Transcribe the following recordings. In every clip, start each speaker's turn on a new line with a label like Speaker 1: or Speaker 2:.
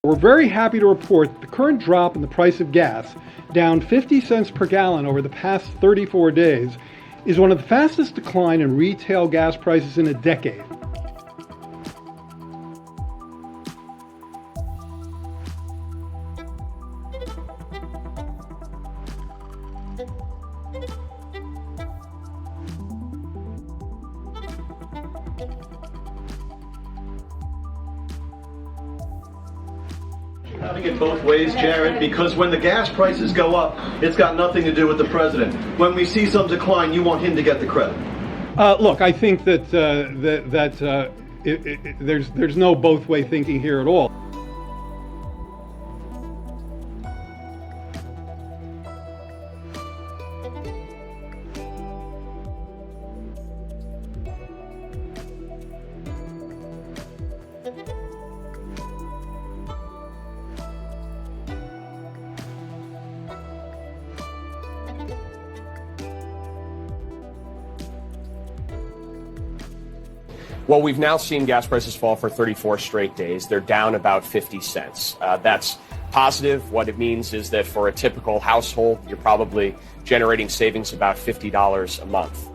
Speaker 1: We're very happy to report that the current drop in the price of gas, down 50 cents per gallon over the past 34 days, is one of the fastest decline in retail gas prices in a decade.
Speaker 2: Having it both ways, Jared, because when the gas prices go up, it's got nothing to do with the president. When we see some decline, you want him to get the credit.
Speaker 1: Look, I think that there's no both-way thinking here at all.
Speaker 3: Well, we've now seen gas prices fall for 34 straight days. They're down about 50 cents. That's positive. What it means is that for a typical household, you're probably generating savings about $50 a month.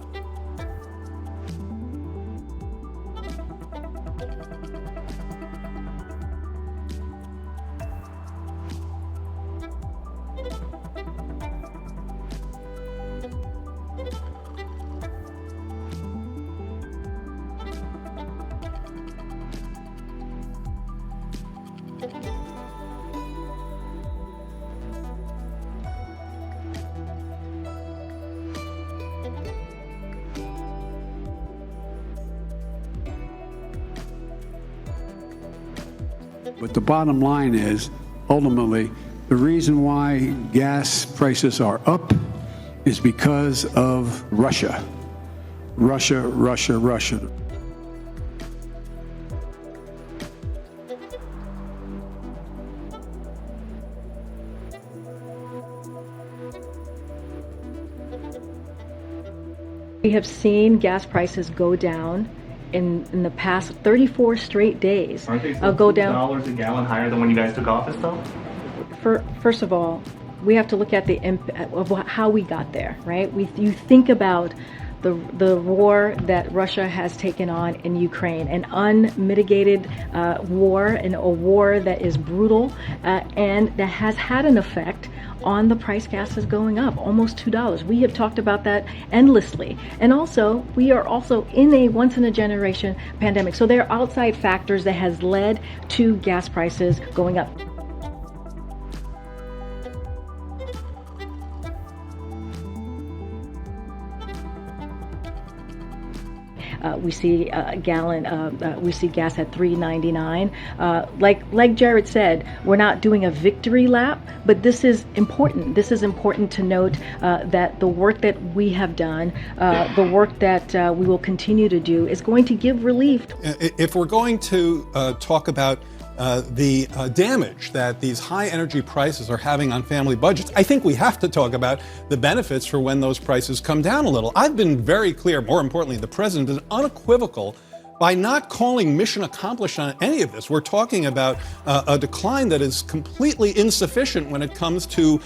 Speaker 4: But the bottom line is, ultimately, the reason why gas prices are up is because of Russia. Russia.
Speaker 5: We have seen gas prices go down in the past 34 straight days.
Speaker 6: Aren't they still
Speaker 5: go down
Speaker 6: $2 a gallon higher than when you guys took office, though?
Speaker 5: First of all, we have to look at the impact of how we got there, right? You think about the war that Russia has taken on in Ukraine, an unmitigated war, and a war that is brutal and that has had an effect on the price gases going up, almost $2. We have talked about that endlessly. And also, we are also in a once-in-a-generation pandemic. So there are outside factors that has led to gas prices going up. We see we see gas at $3.99. Like Jared said, we're not doing a victory lap, but this is important. This is important to note that the work that we have done, the work that we will continue to do, is going to give relief.
Speaker 7: If we're going to talk about the damage that these high energy prices are having on family budgets, I think we have to talk about the benefits for when those prices come down a little. I've been very clear, more importantly, the president is unequivocal by not calling mission accomplished on any of this. We're talking about a decline that is completely insufficient when it comes to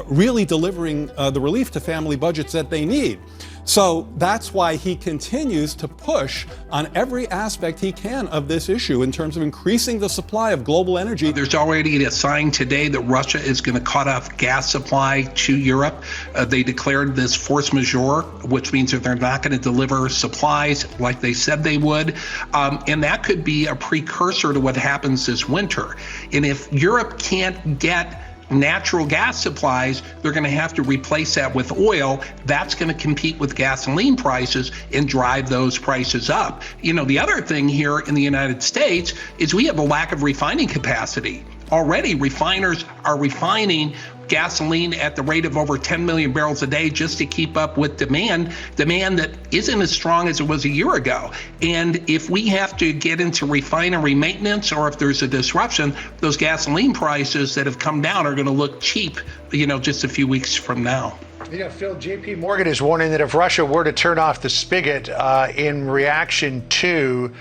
Speaker 7: really delivering the relief to family budgets that they need. So that's why he continues to push on every aspect he can of this issue in terms of increasing the supply of global energy.
Speaker 8: There's already a sign today that Russia is going to cut off gas supply to Europe. They declared this force majeure, which means that they're not going to deliver supplies like they said they would. And that could be a precursor to what happens this winter. And if Europe can't get natural gas supplies, they're going to have to replace that with oil. That's going to compete with gasoline prices and drive those prices up. You know, the other thing here in the United States is we have a lack of refining capacity. Already, refiners are refining gasoline at the rate of over 10 million barrels a day just to keep up with demand that isn't as strong as it was a year ago. And if we have to get into refinery maintenance, or if there's a disruption, those gasoline prices that have come down are going to look cheap, just a few weeks from now.
Speaker 9: Phil, JP Morgan is warning that if Russia were to turn off the spigot in reaction to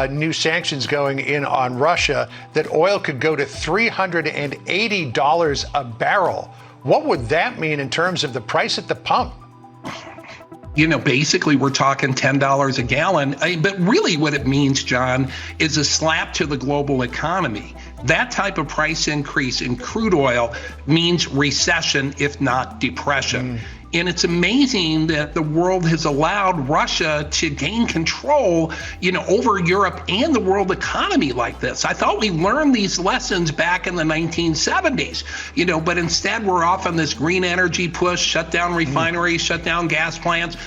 Speaker 9: new sanctions going in on Russia, that oil could go to $380 a barrel. What would that mean in terms of the price at the pump?
Speaker 8: Basically we're talking $10 a gallon. But really what it means, John, is a slap to the global economy. That type of price increase in crude oil means recession, if not depression. And it's amazing that the world has allowed Russia to gain control, over Europe and the world economy like this. I thought we learned these lessons back in the 1970s, but instead we're off on this green energy push, shut down refineries, shut down gas plants.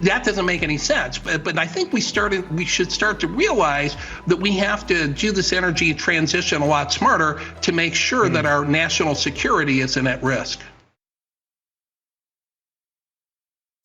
Speaker 8: That doesn't make any sense. But I think we should start to realize that we have to do this energy transition a lot smarter to make sure that our national security isn't at risk.